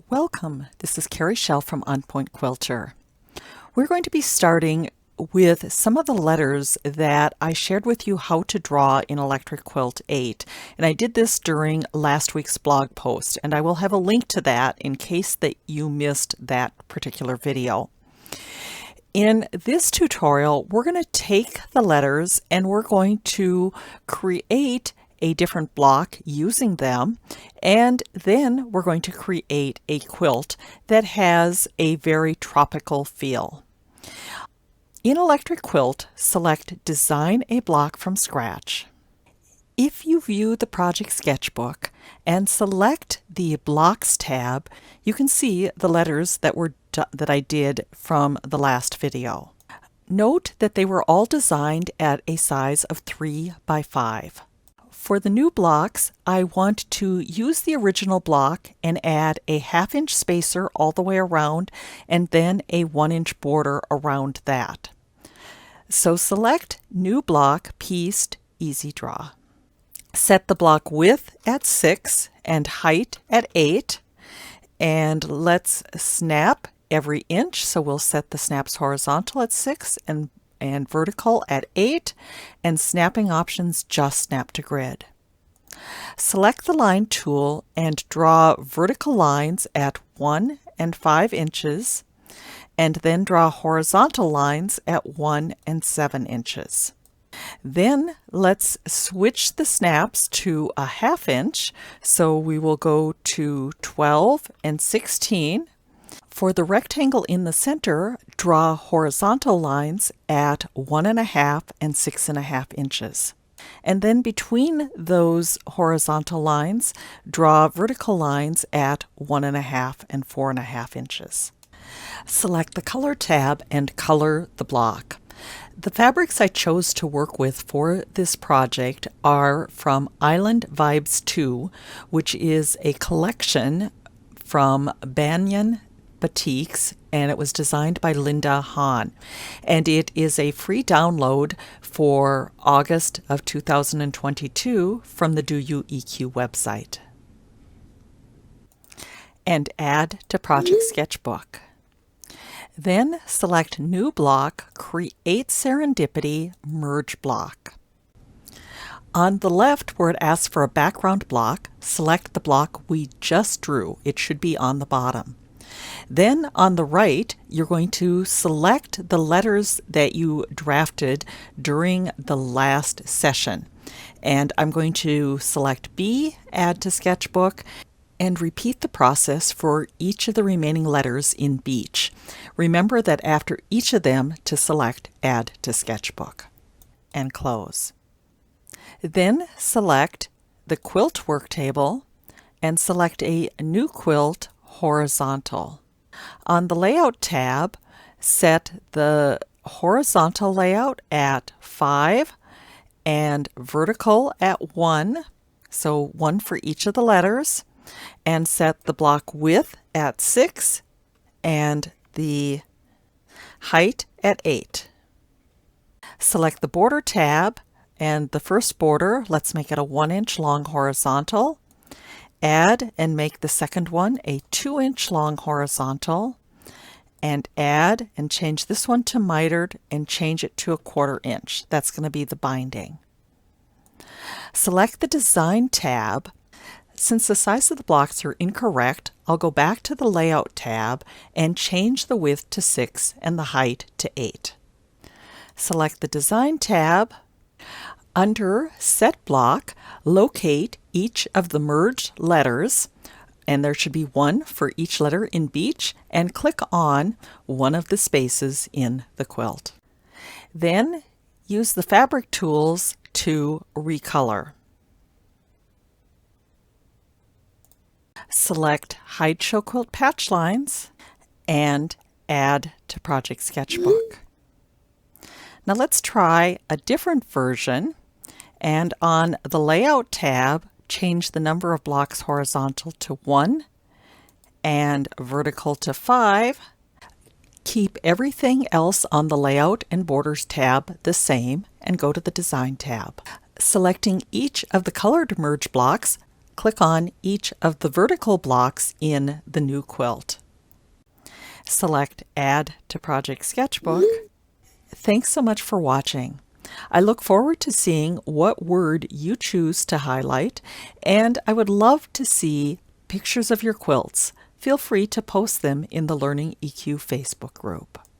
Welcome, this is Carrie Schell from On Point Quilter. We're going to be starting with some of the letters that I shared with you how to draw in Electric Quilt 8. And I did this during last week's blog post, and I will have a link to that in case that you missed that particular video. In this tutorial, we're going to take the letters and we're going to create a different block using them, and then we're going to create a quilt that has a very tropical feel. In Electric Quilt, select Design a Block from Scratch. If you view the project sketchbook and select the Blocks tab, you can see the letters that I did from the last video. Note that they were all designed at a size of 3 by 5. For the new blocks, I want to use the original block and add a 1/2 inch spacer all the way around and then a 1 inch border around that. So select New Block, Pieced, EasyDraw. Set the block width at 6 and height at 8, and let's snap every inch. So we'll set the snaps horizontal at 6 and vertical at 8, and snapping options just snap to grid. Select the line tool and draw vertical lines at 1 and 5 inches, and then draw horizontal lines at 1 and 7 inches. Then let's switch the snaps to a 1/2 inch, so we will go to 12 and 16. For the rectangle in the center, draw horizontal lines at 1.5 and 6.5 inches. And then between those horizontal lines, draw vertical lines at 1.5 and 4.5 inches. Select the Color tab and color the block. The fabrics I chose to work with for this project are from Island Vibes 2, which is a collection from Banyan Batiks, and it was designed by Linda Hahn, and it is a free download for August of 2022 from the Do You EQ website. And add to Project Sketchbook. Then select New Block, Create Serendipity, Merge Block. On the left, where it asks for a background block, select the block we just drew. It should be on the bottom. Then on the right, you're going to select the letters that you drafted during the last session. And I'm going to select B, Add to Sketchbook, and repeat the process for each of the remaining letters in Beach. Remember that after each of them to select Add to Sketchbook, and close. Then select the Quilt work table and select a new quilt horizontal. On the Layout tab, set the horizontal layout at 5 and vertical at 1, so 1 for each of the letters, and set the block width at 6 and the height at 8. Select the Border tab, and the first border, let's make it a 1 inch long horizontal. Add and make the second one a 2 inch long horizontal, and add and change this one to mitered and change it to a 1/4 inch. That's going to be the binding. Select the Design tab. Since the size of the blocks are incorrect, I'll go back to the Layout tab and change the width to 6 and the height to 8. Select the Design tab. Under Set Block, locate each of the merged letters, and there should be 1 for each letter in Beach, and click on one of the spaces in the quilt. Then use the fabric tools to recolor. Select Hide Show Quilt Patch Lines and add to Project Sketchbook. Now let's try a different version, and on the Layout tab, change the number of blocks horizontal to 1 and vertical to 5. Keep everything else on the Layout and Borders tab the same and go to the Design tab. Selecting each of the colored merge blocks, click on each of the vertical blocks in the new quilt. Select Add to Project Sketchbook. Thanks so much for watching. I look forward to seeing what word you choose to highlight, and I would love to see pictures of your quilts. Feel free to post them in the Learning EQ Facebook group.